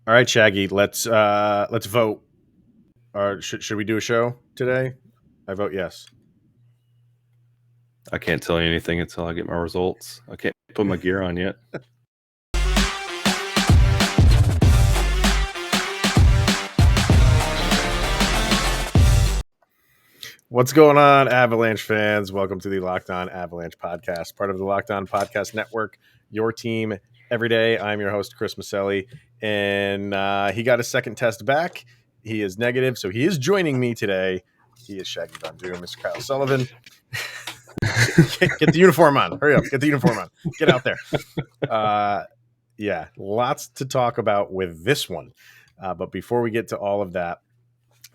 All right, Shaggy, let's vote. Or should we do a show today? I vote yes. I can't tell you anything until I get my results. I can't put my gear on yet. What's going on, Avalanche fans? Welcome to the Locked On Avalanche podcast, part of the Locked On Podcast Network, your team every day. I'm your host, Chris Maselli, and he got a second test back. He is negative, so he is joining me today. He is Shaggy Von Doom, Mr. Kyle Sullivan. Get the uniform on. Hurry up. Get the uniform on. Get out there. Yeah, lots to talk about with this one. But before we get to all of that,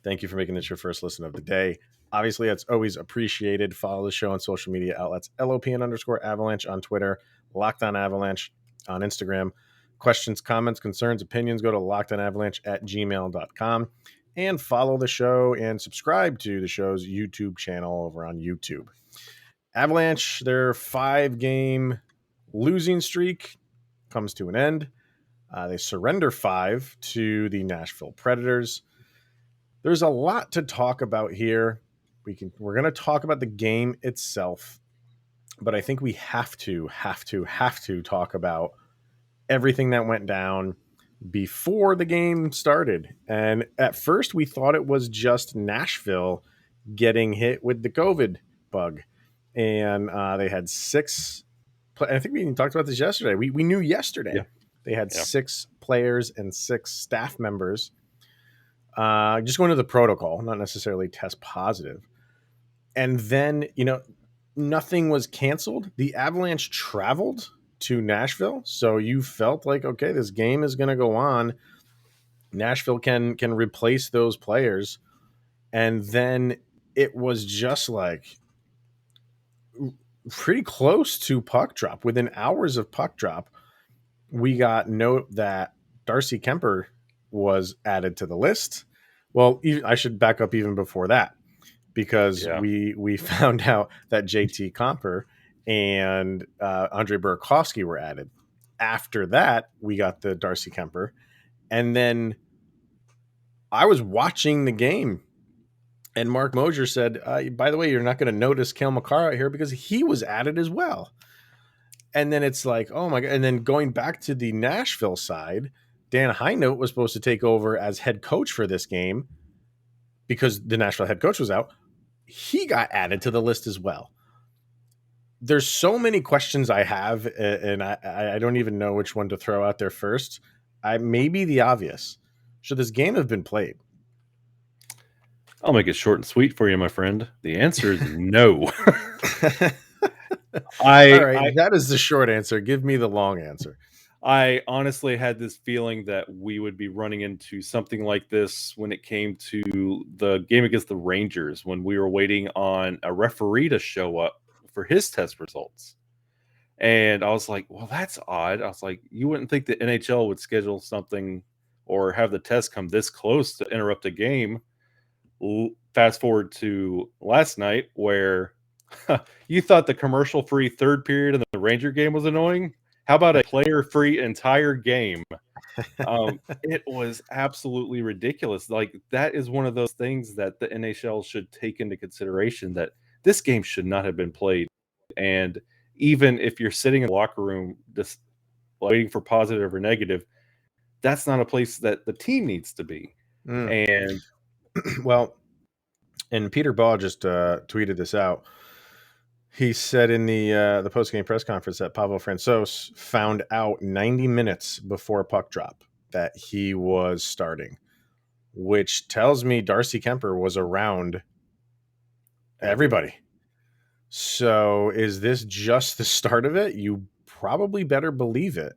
thank you for making this your first listen of the day. Obviously, it's always appreciated. Follow the show on social media outlets, LOPN_Avalanche on Twitter, Locked On Avalanche on Instagram. Questions, comments, concerns, opinions, go to lockedonavalanche@gmail.com and follow the show and subscribe to the show's YouTube channel over on YouTube. Avalanche, their 5-game losing streak comes to an end. They surrender 5 to the Nashville Predators. There's a lot to talk about here. We're going to talk about the game itself, but I think we have to talk about everything that went down before the game started. And at first we thought it was just Nashville getting hit with the COVID bug. And they had 6. I think we even talked about this yesterday. We knew yesterday. Yeah. They had 6 players and 6 staff members just going to the protocol, not necessarily test positive. And then, nothing was canceled. The Avalanche traveled to Nashville. So you felt like, okay, this game is going to go on. Nashville can replace those players. And then it was just like pretty close to puck drop. Within hours of puck drop, we got note that Darcy Kuemper was added to the list. Well, I should back up even before that, because we found out that JT Compher and Andre Burakovski were added. After that, we got the Darcy Kuemper. And then I was watching the game, and Mark Mosier said, by the way, you're not going to notice Cale Makar out here because he was added as well. And then it's like, oh my God. And then going back to the Nashville side, Dan Heinold was supposed to take over as head coach for this game because the Nashville head coach was out. He got added to the list as well. There's so many questions I have, and I don't even know which one to throw out there first. Maybe the obvious. Should this game have been played? I'll make it short and sweet for you, my friend. The answer is no. All right, that is the short answer. Give me the long answer. I honestly had this feeling that we would be running into something like this when it came to the game against the Rangers, when we were waiting on a referee to show up for his test results. And I was like, well, that's odd. I was like, you wouldn't think the NHL would schedule something or have the test come this close to interrupt a game. Fast forward to last night, where you thought the commercial-free third period in the Ranger game was annoying. How about a player-free entire game? It was absolutely ridiculous. Like, that is one of those things that the NHL should take into consideration, that this game should not have been played. And even if you're sitting in the locker room just waiting for positive or negative, that's not a place that the team needs to be. And well, and Peter Baugh just tweeted this out. He said in the post-game press conference that Pavel Francouz found out 90 minutes before puck drop that he was starting, which tells me Darcy Kuemper was around everybody. So is this just the start of it? You probably better believe it.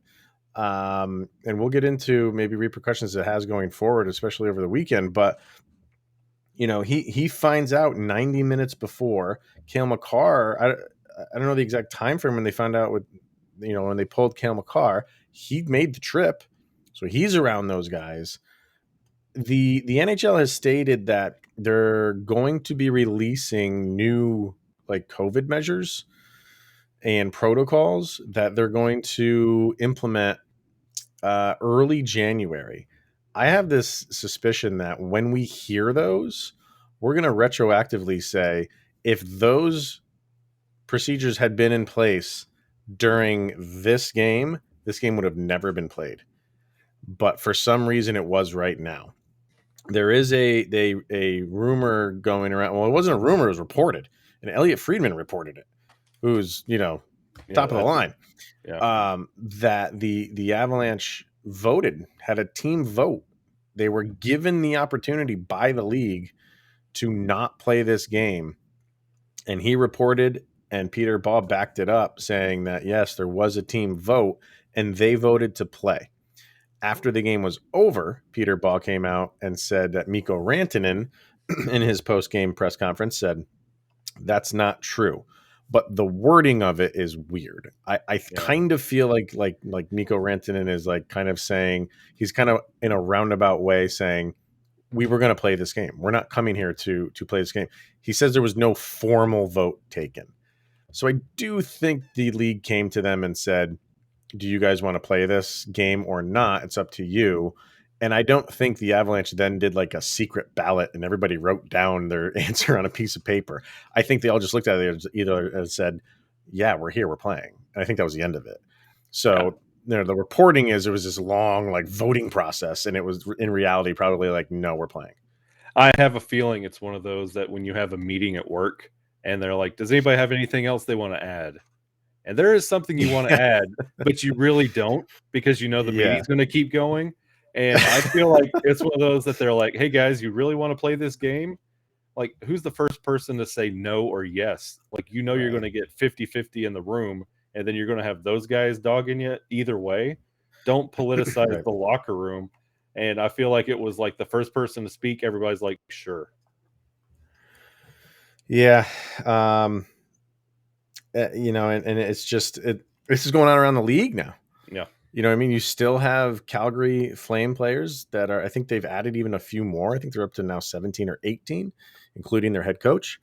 And we'll get into maybe repercussions it has going forward, especially over the weekend. But he finds out 90 minutes before. Cale Makar, I don't know the exact time frame when they found out when they pulled Cale Makar. He made the trip, so he's around those guys. The NHL has stated that they're going to be releasing new COVID measures and protocols that they're going to implement early January. I have this suspicion that when we hear those, we're going to retroactively say if those procedures had been in place during this game would have never been played. But for some reason, it was right now. There is a rumor going around. Well, it wasn't a rumor; it was reported, and Elliot Friedman reported it, who's Yeah, top of the that's line. yeah. That the Avalanche had a team vote. They were given the opportunity by the league to not play this game, and he reported, and Peter Baugh backed it up, saying that yes, there was a team vote, and they voted to play. After the game was over, Peter Baugh came out and said that Mikko Rantanen, in his post-game press conference, said that's not true. But the wording of it is weird. I Yeah. kind of feel like Mikko Rantanen is like kind of saying, he's kind of in a roundabout way saying, we were going to play this game. We're not coming here to play this game. He says there was no formal vote taken. So I do think the league came to them and said, do you guys want to play this game or not? It's up to you. And I don't think the Avalanche then did like a secret ballot and everybody wrote down their answer on a piece of paper. I think they all just looked at it either and said, yeah, we're here, we're playing. And I think that was the end of it. Yeah. So the reporting is it was this long like voting process, and it was in reality probably like, no, we're playing. I have a feeling it's one of those that when you have a meeting at work and they're like, does anybody have anything else they want to add? And there is something you want to add, but you really don't because you know the Yeah. meeting's going to keep going. And I feel like it's one of those that they're like, hey guys, you really want to play this game? Like, who's the first person to say no or yes? Like, you're Right. going to get 50-50 in the room, and then you're going to have those guys dogging you either way. Don't politicize Right. the locker room. And I feel like it was like the first person to speak, everybody's like, sure. Yeah. And it's just this is going on around the league now. Yeah. You know what I mean? You still have Calgary Flame players that are, I think they've added even a few more. I think they're up to now 17 or 18, including their head coach.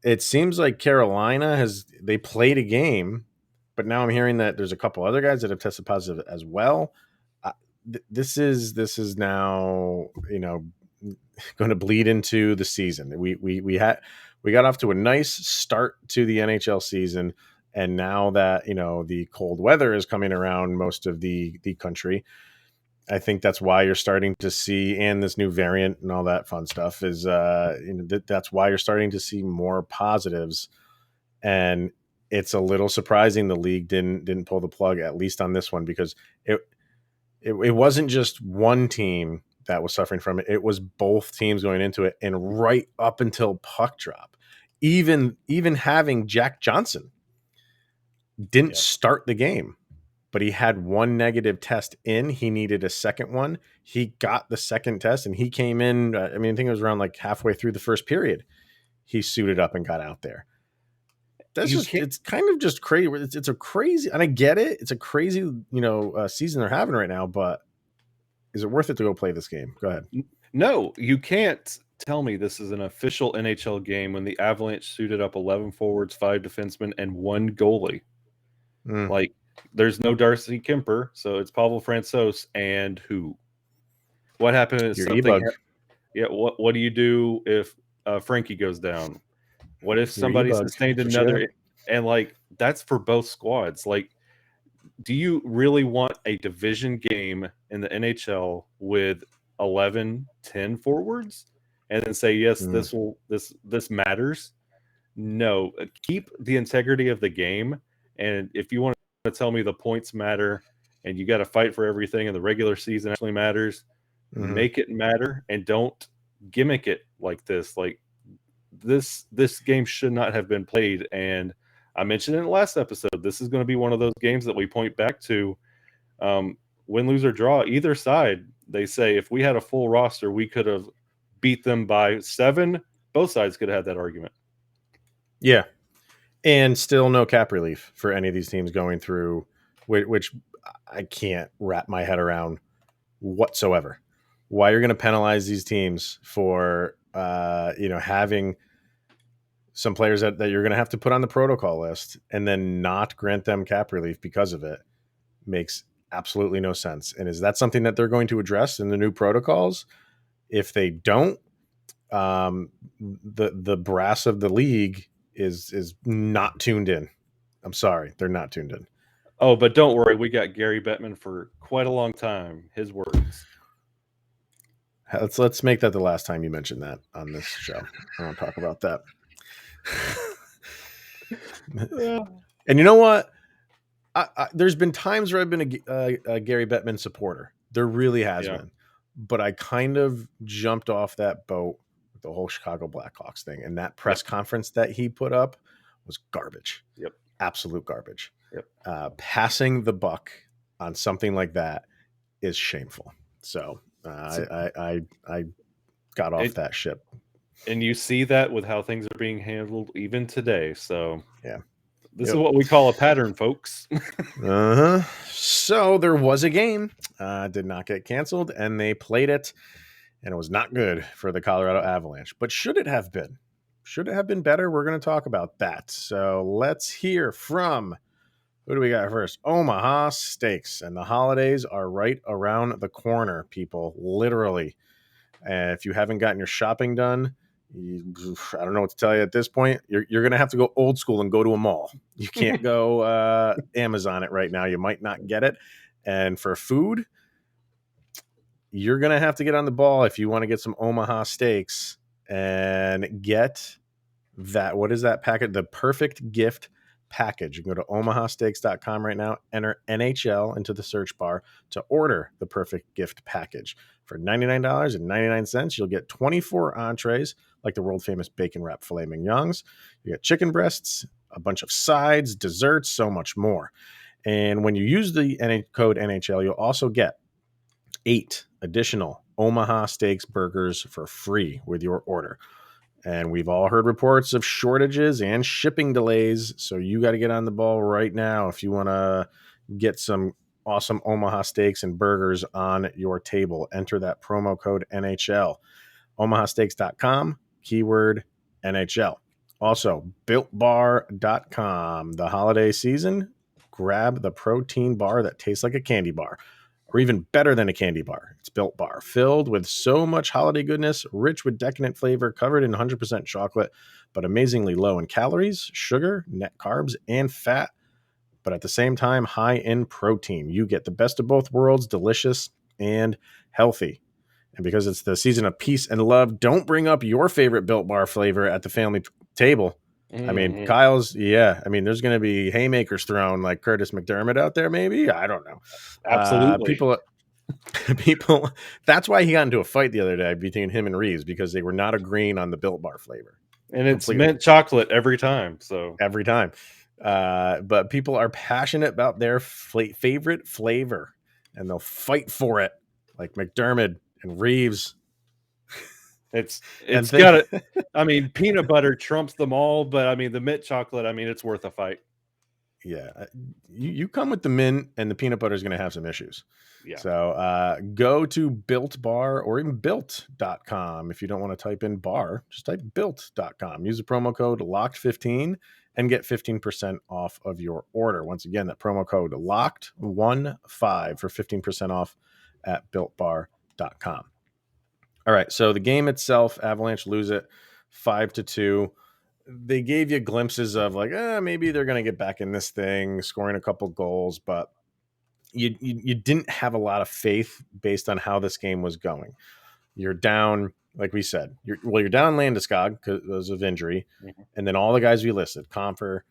It seems like Carolina they played a game, but now I'm hearing that there's a couple other guys that have tested positive as well. This is now, going to bleed into the season. We got off to a nice start to the NHL season, and now that the cold weather is coming around most of the country, I think that's why you're starting to see, and this new variant and all that fun stuff is that's why you're starting to see more positives. And it's a little surprising the league didn't pull the plug, at least on this one, because it wasn't just one team that was suffering from it. It was both teams going into it, and right up until puck drop, even having Jack Johnson didn't Yep. start the game, but he had one negative test in. He needed a second one. He got the second test, and he came in. I think it was around like halfway through the first period. He suited up and got out there. It's kind of just crazy. It's a crazy, and I get it. It's a crazy, season they're having right now, but is it worth it to go play this game? Go ahead. No, you can't tell me this is an official NHL game when the Avalanche suited up 11 forwards, 5 defensemen, and 1 goalie. Like, there's no Darcy Kuemper, so it's Pavel Francouz and who? What happened if Your something? e-bug. Yeah, what do you do if Frankie goes down? What if Your somebody e-bug sustained for sure. another? And like that's for both squads. Like, do you really want a division game in the NHL with 11, 10 forwards, and then say yes, this matters? No, keep the integrity of the game. And if you want to tell me the points matter and you got to fight for everything and the regular season actually matters, make it matter and don't gimmick it like this. Like this game should not have been played. And I mentioned in the last episode, this is going to be one of those games that we point back to, win, lose, or draw. Either side, they say if we had a full roster, we could have beat them by 7. Both sides could have had that argument. Yeah. And still no cap relief for any of these teams going through, which I can't wrap my head around whatsoever. Why you're going to penalize these teams for, having some players that you're going to have to put on the protocol list and then not grant them cap relief because of it makes absolutely no sense. And is that something that they're going to address in the new protocols? If they don't, the brass of the league is not tuned in. I'm sorry, they're not tuned in. Oh, but don't worry, we got Gary Bettman for quite a long time. His words. Let's make that the last time you mention that on this show. I don't talk about that. And you know what? There's been times where I've been a Gary Bettman supporter. There really has been. But I kind of jumped off that boat with the whole Chicago Blackhawks thing. And that press conference that he put up was garbage. Yep. Absolute garbage. Yep. Passing the buck on something like that is shameful. So I got off that ship. And you see that with how things are being handled even today. So yeah. This is what we call a pattern, folks. So there was a game, did not get canceled, and they played it, and it was not good for the Colorado Avalanche. But should it have been? Should it have been better? We're going to talk about that. So let's hear from, who do we got first? Omaha Steaks. And the holidays are right around the corner, people, literally. And if you haven't gotten your shopping done, I don't know what to tell you at this point. You're going to have to go old school and go to a mall. You can't go Amazon it right now. You might not get it. And for food, you're going to have to get on the ball if you want to get some Omaha Steaks and get that. What is that package? The perfect gift package. You can go to omahasteaks.com right now, enter NHL into the search bar to order the perfect gift package. For $99.99, you'll get 24 entrees like the world famous bacon wrap filet mignons. You get chicken breasts, a bunch of sides, desserts, so much more. And when you use the code NHL, you'll also get 8 additional Omaha Steaks burgers for free with your order. And we've all heard reports of shortages and shipping delays. So you got to get on the ball right now if you want to get some awesome Omaha Steaks and burgers on your table. Enter that promo code NHL. omahasteaks.com, keyword NHL. Also, builtbar.com. The holiday season, grab the protein bar that tastes like a candy bar, or even better than a candy bar. It's Built Bar, filled with so much holiday goodness, rich with decadent flavor, covered in 100% chocolate, but amazingly low in calories, sugar, net carbs, and fat, but at the same time, high in protein. You get the best of both worlds, delicious and healthy. And because it's the season of peace and love, don't bring up your favorite Built Bar flavor at the family table. I mean, Kyle's, there's going to be haymakers thrown like Curtis McDermott out there, maybe. I don't know. Absolutely. People, that's why he got into a fight the other day between him and Reeves, because they were not agreeing on the Built Bar flavor. And it's mint chocolate every time. So every time. But people are passionate about their favorite flavor, and they'll fight for it, like McDermott and Reeves. It's got it. I mean, peanut butter trumps them all, but I mean, the mint chocolate, I mean, it's worth a fight. Yeah. You come with the mint, and the peanut butter is going to have some issues. Yeah. So go to Built Bar or even built.com. If you don't want to type in bar, just type built.com. Use the promo code LOCKED15 and get 15% off of your order. Once again, that promo code LOCKED15 for 15% off at builtbar.com. All right, so the game itself, Avalanche lose it 5-2. They gave you glimpses of like, maybe they're going to get back in this thing, scoring a couple goals, but you didn't have a lot of faith based on how this game was going. You're down, like we said, you're down Landeskog because of injury, and then all the guys we listed, Compher,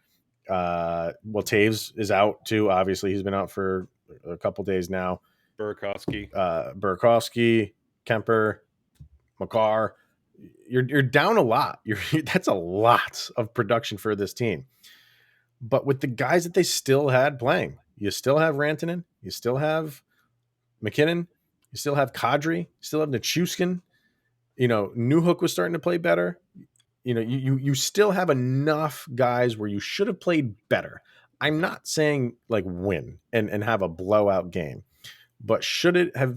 Taves is out too. Obviously, he's been out for a couple days now. Burakovski, Kuemper, Makar. You're down a lot. That's a lot of production for this team. But with the guys that they still had playing, you still have Rantanen, you still have McKinnon, you still have Kadri, you still have Nichushkin. Newhook was starting to play better. You still have enough guys where you should have played better. I'm not saying like win and have a blowout game, but should it have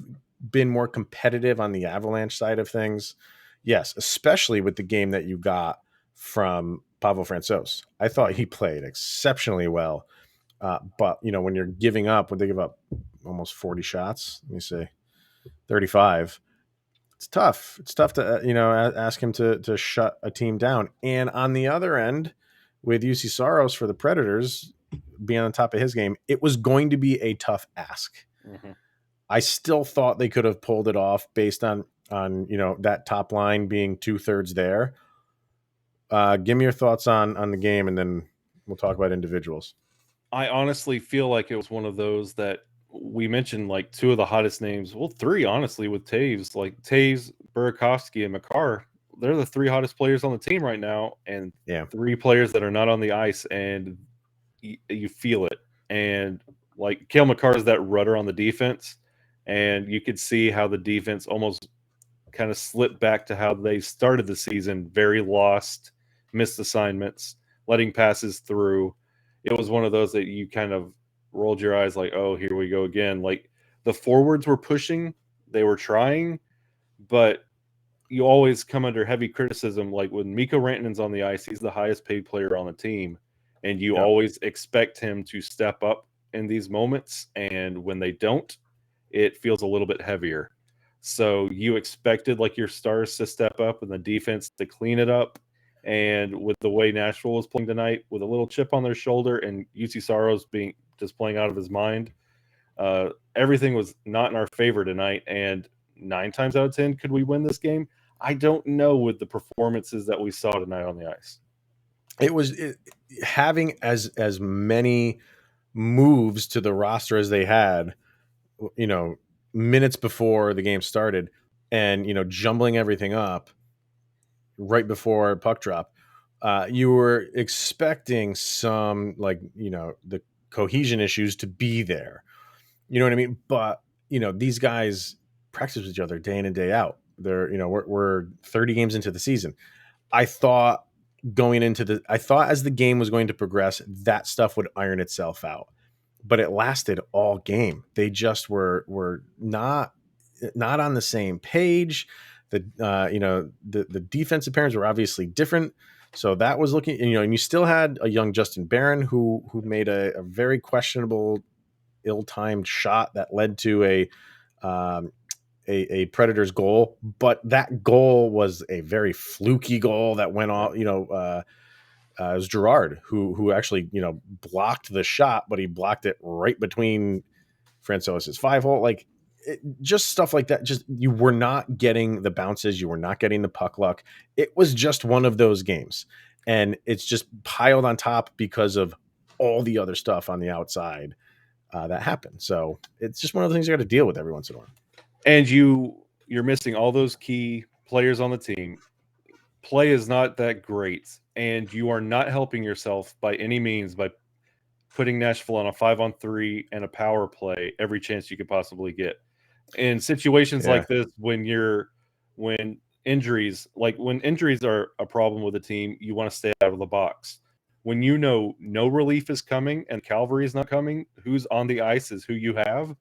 been more competitive on the Avalanche side of things? Yes, especially with the game that you got from Pavel Francouz. I thought he played exceptionally well. But when you're giving up, when they give up almost 40 shots, let me say 35. It's tough. It's tough to ask him to shut a team down. And on the other end, with Juuse Saros for the Predators being on top of his game, it was going to be a tough ask. Mm-hmm. I still thought they could have pulled it off based on that top line being 2/3 there. Give me your thoughts on the game, and then we'll talk about individuals. I honestly feel like it was one of those that we mentioned, like two of the hottest names. Well, three, honestly, with Taves, like Taves, Burakovski, and Makar. They're the three hottest players on the team right now, and three players that are not on the ice, and you feel it. And like Cale Makar is that rudder on the defense, and you could see how the defense almost kind of slipped back to how they started the season, very lost, missed assignments, letting passes through. It was one of those that you kind of rolled your eyes like, oh, here we go again. Like the forwards were pushing, they were trying, but you always come under heavy criticism. Like when Mikko Rantanen's on the ice, he's the highest paid player on the team, and you always expect him to step up in these moments. And when they don't, it feels a little bit heavier. So you expected like your stars to step up and the defense to clean it up. And with the way Nashville was playing tonight, with a little chip on their shoulder and Juuse Saros being just playing out of his mind, everything was not in our favor tonight. And 9 times out of 10, could we win this game? I don't know with the performances that we saw tonight on the ice. It was having as many moves to the roster as they had, minutes before the game started, and jumbling everything up right before puck drop. You were expecting some the cohesion issues to be there. You know what I mean? But these guys practice with each other day in and day out. They're we're 30 games into the season. I thought as the game was going to progress, that stuff would iron itself out. But it lasted all game. They just were not on the same page. The defensive pairs were obviously different. So that was looking, and you still had a young Justin Barron who made a very questionable, ill-timed shot that led to a Predators goal. But that goal was a very fluky goal that went off, it was Girard who actually, blocked the shot, but he blocked it right between Francois's 5-hole. Like, just stuff like that. Just, you were not getting the bounces. You were not getting the puck luck. It was just one of those games. And it's just piled on top because of all the other stuff on the outside that happened. So it's just one of the things you got to deal with every once in a while. And you're missing all those key players on the team. Play is not that great, and you are not helping yourself by any means by putting Nashville on a 5-on-3 and a power play every chance you could possibly get. In situations like this, when injuries are a problem with a team, you want to stay out of the box. When no relief is coming and cavalry is not coming, who's on the ice is who you have.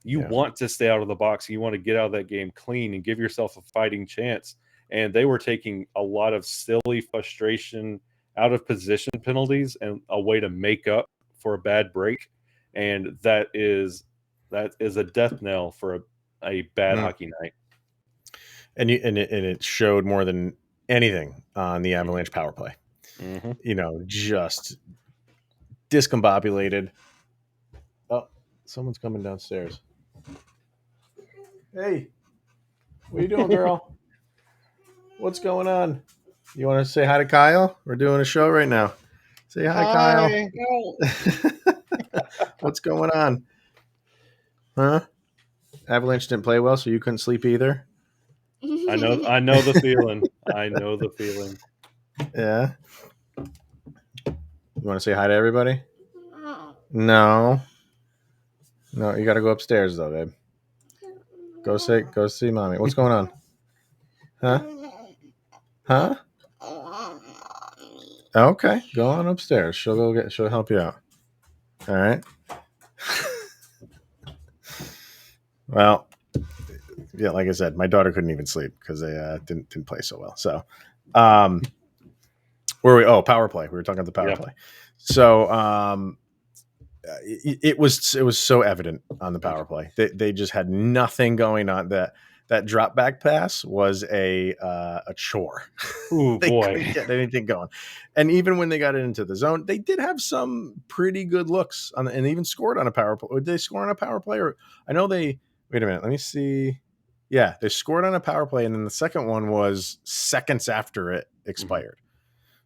You want to stay out of the box. You want to get out of that game clean and give yourself a fighting chance. And they were taking a lot of silly frustration, out of position penalties, and a way to make up for a bad break. And that is a death knell for a bad hockey night. And it showed more than anything on the Avalanche power play. Mm-hmm. Just discombobulated. Oh, someone's coming downstairs. Hey, what are you doing, girl? What's going on? You want to say hi to Kyle? We're doing a show right now. Say hi. Kyle. What's going on? Huh? Avalanche didn't play well, so you couldn't sleep either? I know the feeling. I know the feeling. Yeah. You want to say hi to everybody? No. No, you got to go upstairs though, babe. Go see mommy. What's going on? Huh? Okay, go on upstairs. She'll help you out. All right. Well, yeah, like I said, my daughter couldn't even sleep because they didn't play so well. So, where we? Oh, power play. We were talking about the power play. So, it was so evident on the power play. They just had nothing going on. That drop back pass was a chore. Oh They boy. couldn't get anything going. And even when they got it into the zone, they did have some pretty good looks on and even scored on a power play. Did they score on a power play? Or I know they wait a minute, let me see. Yeah, they scored on a power play, and then the second one was seconds after it expired.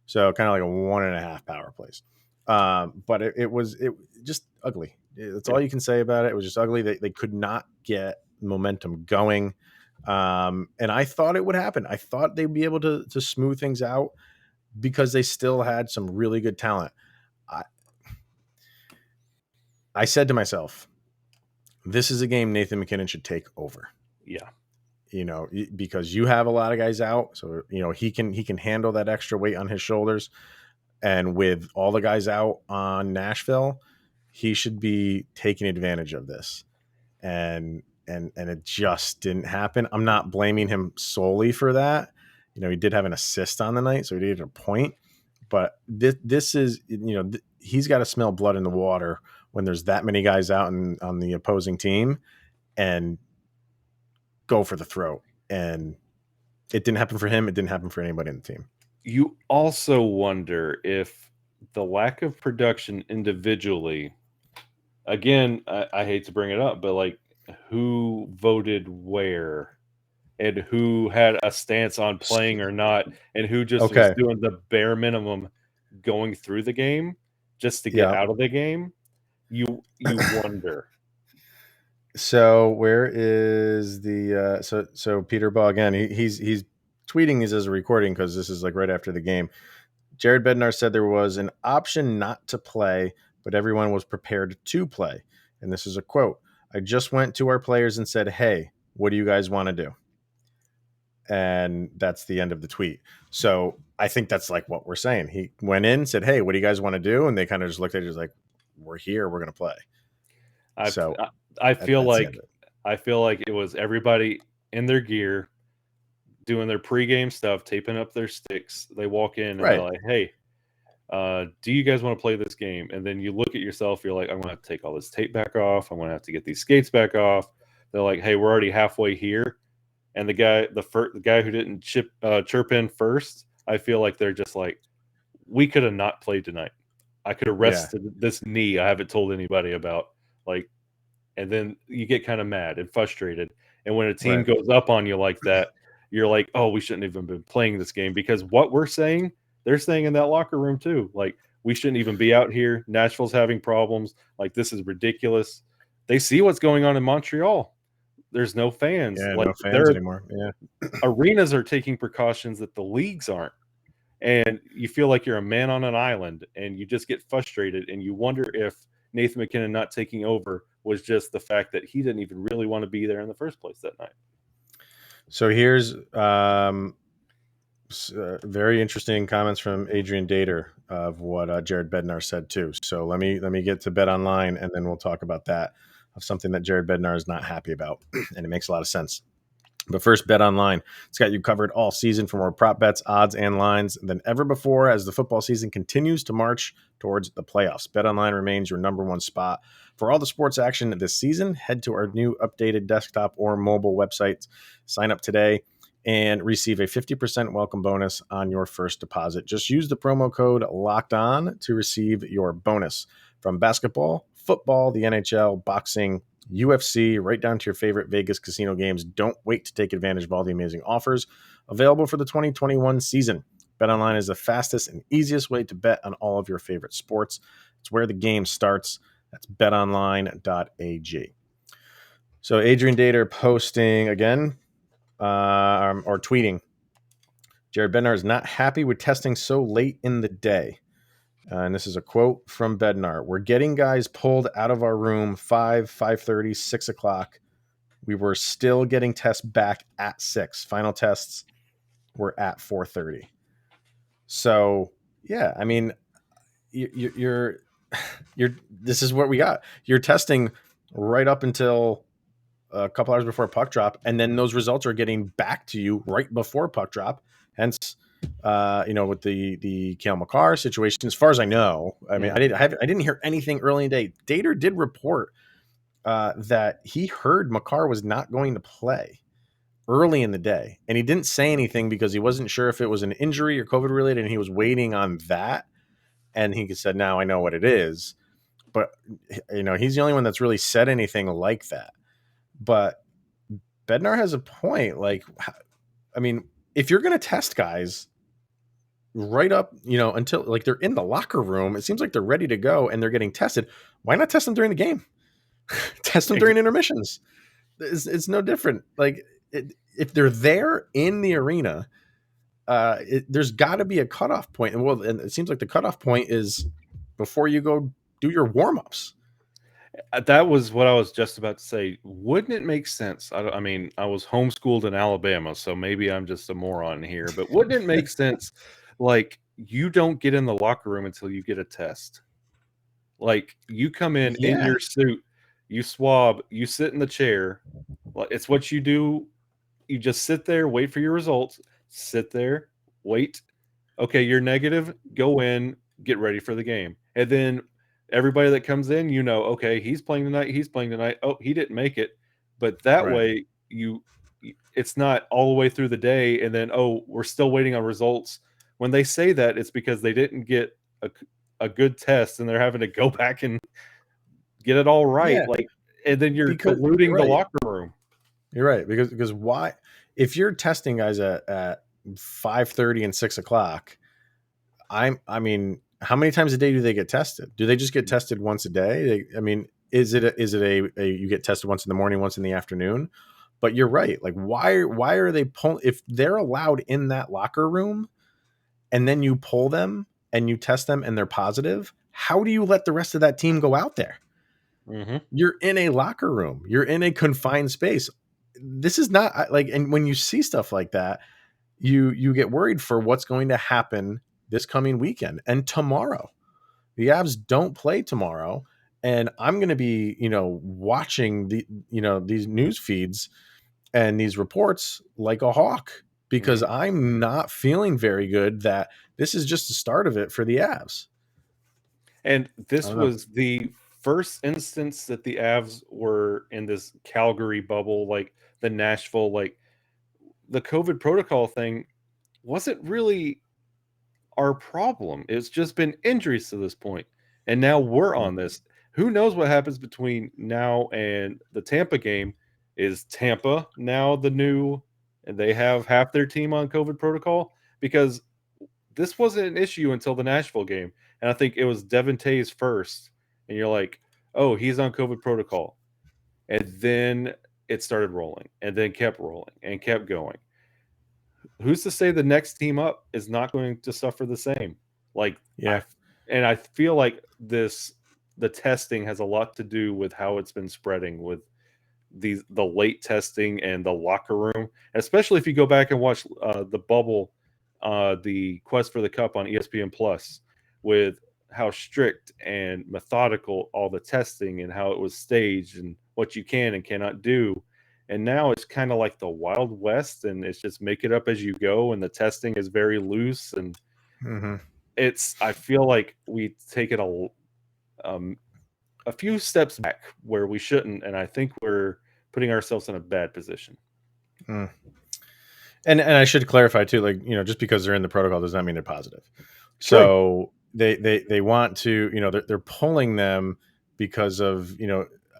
So kind of like a 1.5 power plays. But it was just ugly. That's all you can say about it. It was just ugly. They could not get momentum going. And I thought it would happen. I thought they'd be able to smooth things out because they still had some really good talent. I said to myself, this is a game Nathan MacKinnon should take over. Yeah. Because you have a lot of guys out. So, he can handle that extra weight on his shoulders. And with all the guys out on Nashville, he should be taking advantage of this. And it just didn't happen. I'm not blaming him solely for that. He did have an assist on the night, so he did a point. But this is, he's got to smell blood in the water when there's that many guys out on the opposing team and go for the throat. And it didn't happen for him. It didn't happen for anybody in the team. You also wonder if the lack of production individually, again, I hate to bring it up, but like who voted where and who had a stance on playing or not, and who just was doing the bare minimum going through the game just to get out of the game. You wonder. So where is the so Peter Ball again? He's tweeting these as a recording because this is like right after the game. Jared Bednar said there was an option not to play, but everyone was prepared to play. And this is a quote. I just went to our players and said, hey, what do you guys want to do? And that's the end of the tweet. So I think that's like what we're saying. He went in, said, hey, what do you guys want to do? And they kind of just looked at it as like, we're here, we're going to play. I feel like it was everybody in their gear doing their pregame stuff, taping up their sticks. They walk in and they're like, hey, do you guys want to play this game? And then you look at yourself, you're like, I'm going to have to take all this tape back off. I'm going to have to get these skates back off. They're like, hey, we're already halfway here. And the guy who didn't chirp in first, I feel like they're just like, we could have not played tonight. I could have rested this knee I haven't told anybody about. Like, and then you get kind of mad and frustrated. And when a team goes up on you like that, you're like, oh, we shouldn't even been playing this game, because what we're saying, they're saying in that locker room too. Like, we shouldn't even be out here. Nashville's having problems. Like, this is ridiculous. They see what's going on in Montreal. There's no fans. Yeah, like, no fans anymore. Yeah. Arenas are taking precautions that the leagues aren't. And you feel like you're a man on an island, and you just get frustrated, and you wonder if Nathan MacKinnon not taking over was just the fact that he didn't even really want to be there in the first place that night. So here's very interesting comments from Adrian Dater of what Jared Bednar said too. So let me get to Bet Online, and then we'll talk about that, of something that Jared Bednar is not happy about, and it makes a lot of sense. But first, Bet Online. It's got you covered all season for more prop bets, odds, and lines than ever before as the football season continues to march towards the playoffs. Bet Online remains your number one spot for all the sports action this season. Head to our new updated desktop or mobile website. Sign up today and receive a 50% welcome bonus on your first deposit. Just use the promo code LOCKEDON to receive your bonus. From basketball, football, the NHL, boxing, UFC, right down to your favorite Vegas casino games. Don't wait to take advantage of all the amazing offers available for the 2021 season. BetOnline is the fastest and easiest way to bet on all of your favorite sports. It's where the game starts. That's betonline.ag. So Adrian Dater posting again, or tweeting, Jared Bednar is not happy with testing so late in the day. And this is a quote from Bednar. We're getting guys pulled out of our room 5:30, 6 o'clock. We were still getting tests back at 6. Final tests were at 4:30. So, yeah, I mean, you're this is what we got. You're testing right up until a couple hours before puck drop, and then those results are getting back to you right before puck drop. Hence, with the Cale Makar situation. As far as I know, I mean, Mm. I didn't hear anything early in the day. Dater did report that he heard Makar was not going to play early in the day, and he didn't say anything because he wasn't sure if it was an injury or COVID related, and he was waiting on that. And he said, "Now I know what it is." But he's the only one that's really said anything like that. But Bednar has a point. Like, I mean, if you're going to test guys right up, until like they're in the locker room, it seems like they're ready to go and they're getting tested. Why not test them during the game? Test them during intermissions. It's no different. Like, if they're there in the arena, there's got to be a cutoff point. And it seems like the cutoff point is before you go do your warm-ups. That was what I was just about to say. Wouldn't it make sense? I mean, I was homeschooled in Alabama, so maybe I'm just a moron here, but wouldn't it make sense? Like, you don't get in the locker room until you get a test. Like, you come in Yeah. your suit, you swab, you sit in the chair. Like, it's what you do. You just sit there, wait for your results, sit there, wait. Okay, you're negative, go in, get ready for the game. And then everybody that comes in, okay, he's playing tonight, he's playing tonight. Oh, he didn't make it. But that Right. way it's not all the way through the day and then, oh, we're still waiting on results. When they say that, it's because they didn't get a good test and they're having to go back and get it all right. Yeah. Like, and then you're Because you're polluting the right. locker room. You're right. Because why, if you're testing guys at 5:30 and 6 o'clock, I mean, how many times a day do they get tested? Do they just get tested once a day? I mean, is it a you get tested once in the morning, once in the afternoon? But you're right. Like, why are they pulling, if they're allowed in that locker room and then you pull them and you test them and they're positive? How do you let the rest of that team go out there? Mm-hmm. You're in a locker room. You're in a confined space. This is not like, and when you see stuff like that, you get worried for what's going to happen this coming weekend and tomorrow. The Avs don't play tomorrow, and I'm going to be, watching these news feeds and these reports like a hawk, because Mm-hmm. I'm not feeling very good that this is just the start of it for the Avs. And I this don't know. was the first instance that the Avs were in this Calgary bubble, like the Nashville, like the COVID protocol thing wasn't really our problem. It's just been injuries to this point. And now we're on this. Who knows what happens between now and the Tampa game? Is Tampa now the new, and they have half their team on COVID protocol? Because this wasn't an issue until the Nashville game. And I think it was Devin Tays first. And you're like, oh, he's on COVID protocol. And then it started rolling and then kept rolling and kept going. Who's to say the next team up is not going to suffer the same? Like, Yeah. I feel like the testing has a lot to do with how it's been spreading with the late testing and the locker room, especially if you go back and watch the bubble, the quest for the cup on ESPN Plus, with how strict and methodical all the testing and how it was staged and what you can and cannot do. And now it's kind of like the Wild West, and it's just make it up as you go, and the testing is very loose, and Mm-hmm. I feel like we take it um, a few steps back where we shouldn't, and I think we're putting ourselves in a bad position. Mm. And I should clarify too, like, just because they're in the protocol does not mean they're positive. True. So they want to, they're pulling them because of,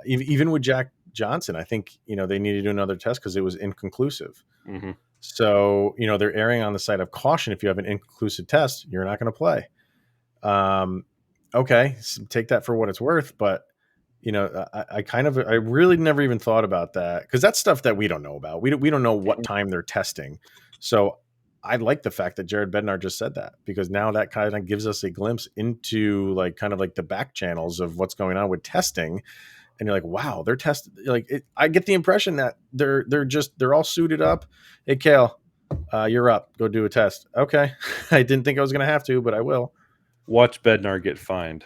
even with Jack Johnson, I think, they need to do another test because it was inconclusive. Mm-hmm. So, they're erring on the side of caution. If you have an inconclusive test, you're not going to play. Okay, so take that for what it's worth. But, I really never even thought about that, because that's stuff that we don't know about. We don't know what time they're testing. So I like the fact that Jared Bednar just said that, because now that kind of gives us a glimpse into like kind of like the back channels of what's going on with testing. And you're like, wow, they're tested. Like, I get the impression that they're all suited up. Hey, Cale, you're up. Go do a test. Okay, I didn't think I was going to have to, but I will, Watch Bednar get fined.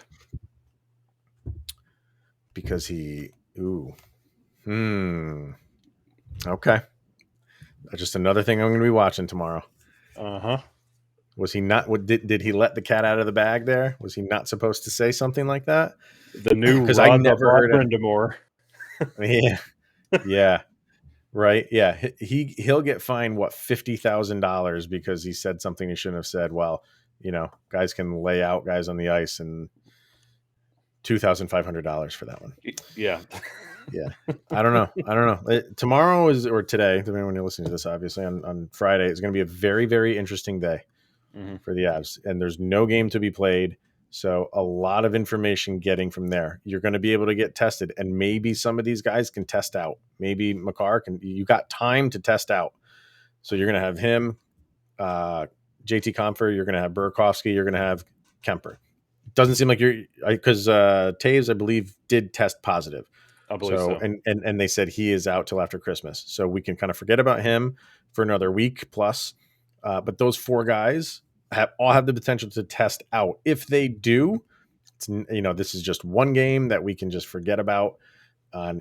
because okay. That's just another thing I'm going to be watching tomorrow. Uh-huh. Was he not? What did he let the cat out of the bag there? Was he not supposed to say something like that? The new Because I Rod never heard of. Brindamore. Yeah, yeah, right. Yeah, he'll get fined what $50,000 because he said something he shouldn't have said. Well, guys can lay out guys on the ice and $2,500 for that one. Yeah. Yeah. I don't know. Tomorrow or today, depending on when you're listening to this, obviously on Friday, it's going to be a very, very interesting day for the Avs. And there's no game to be played. So a lot of information getting from there. You're going to be able to get tested, and maybe some of these guys can test out. Maybe Makar you got time to test out. So you're going to have him, JT Compher, you're going to have Burakovski, you're going to have Kuemper. Doesn't seem like because Taves, I believe, did test positive. I believe so. And they said he is out till after Christmas. So we can kind of forget about him for another week plus. But those four guys all have the potential to test out. If they do, this is just one game that we can just forget about.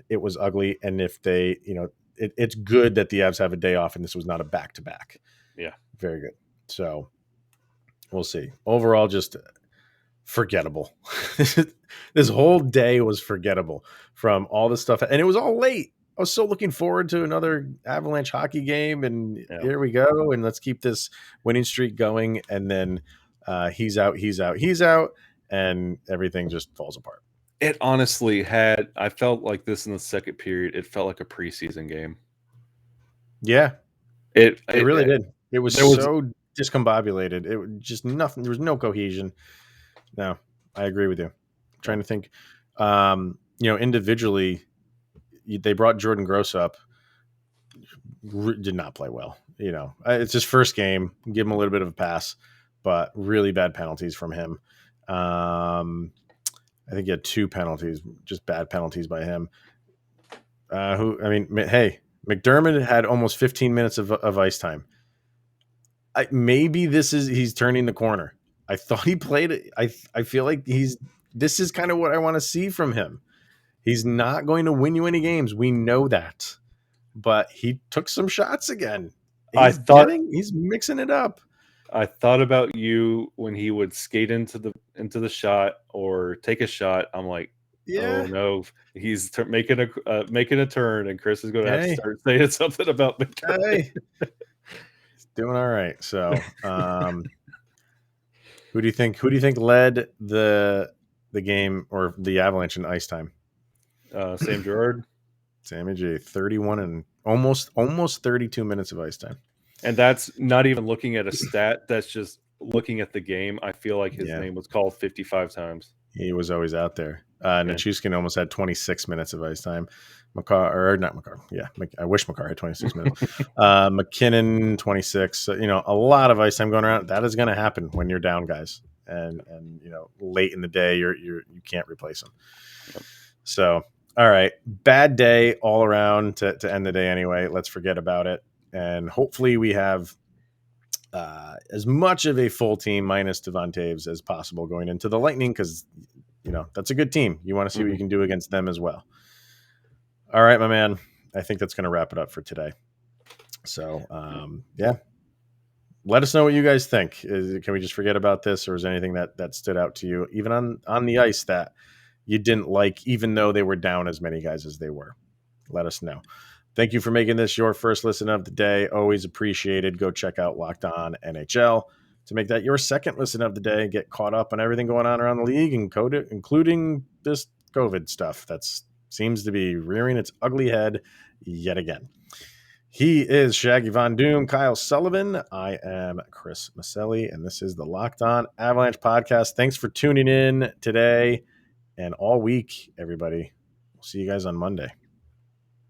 It was ugly. And if they, it's good that the Avs have a day off and this was not a back-to-back. Yeah. Very good. So we'll see. Overall, just forgettable. This whole day was forgettable from all the stuff. And it was all late. I was so looking forward to another Avalanche hockey game. And here we go. And let's keep this winning streak going. And then he's out. And everything just falls apart. It honestly I felt like this in the second period. It felt like a preseason game. Yeah. It really did. It was so discombobulated. It just nothing. There was no cohesion. No, I agree with you. I'm trying to think. Individually, they brought Jordan Gross up. Did not play well. It's his first game. Give him a little bit of a pass, but really bad penalties from him. I think he had 2 penalties, just bad penalties by him. McDermott had almost 15 minutes of ice time. Maybe he's turning the corner. I thought he played it. I feel like this is kind of what I want to see from him. He's not going to win you any games. We know that. But he took some shots again. He's mixing it up. I thought about you when he would skate into the shot or take a shot. I'm like, oh no, he's making a turn, and Chris is going to have to start saying something about McDermott. He's doing all right. So, who do you think led the game or the Avalanche in ice time? Sam Girard. Sammy G, 31 and almost 32 minutes of ice time. And that's not even looking at a stat. That's just looking at the game. I feel like his name was called 55 times. He was always out there. Nichushkin almost had 26 minutes of ice time. Makar. Yeah, I wish Makar had 26 minutes. McKinnon, 26. A lot of ice time going around. That is going to happen when you're down, guys. And late in the day, you can't replace them. Yep. So, all right, bad day all around to end the day anyway. Let's forget about it. And hopefully we have as much of a full team minus Devon Toews as possible going into the Lightning because, that's a good team. You want to see what you can do against them as well. All right, my man. I think that's going to wrap it up for today. So, let us know what you guys think. Can we just forget about this, or is there anything that stood out to you, even on the ice, that you didn't like, even though they were down as many guys as they were? Let us know. Thank you for making this your first listen of the day. Always appreciated. Go check out Locked On NHL to make that your second listen of the day. Get caught up on everything going on around the league, including this COVID stuff that seems to be rearing its ugly head yet again. He is Shaggy Von Doom, Kyle Sullivan. I am Chris Maselli, and this is the Locked On Avalanche podcast. Thanks for tuning in today and all week, everybody. We'll see you guys on Monday.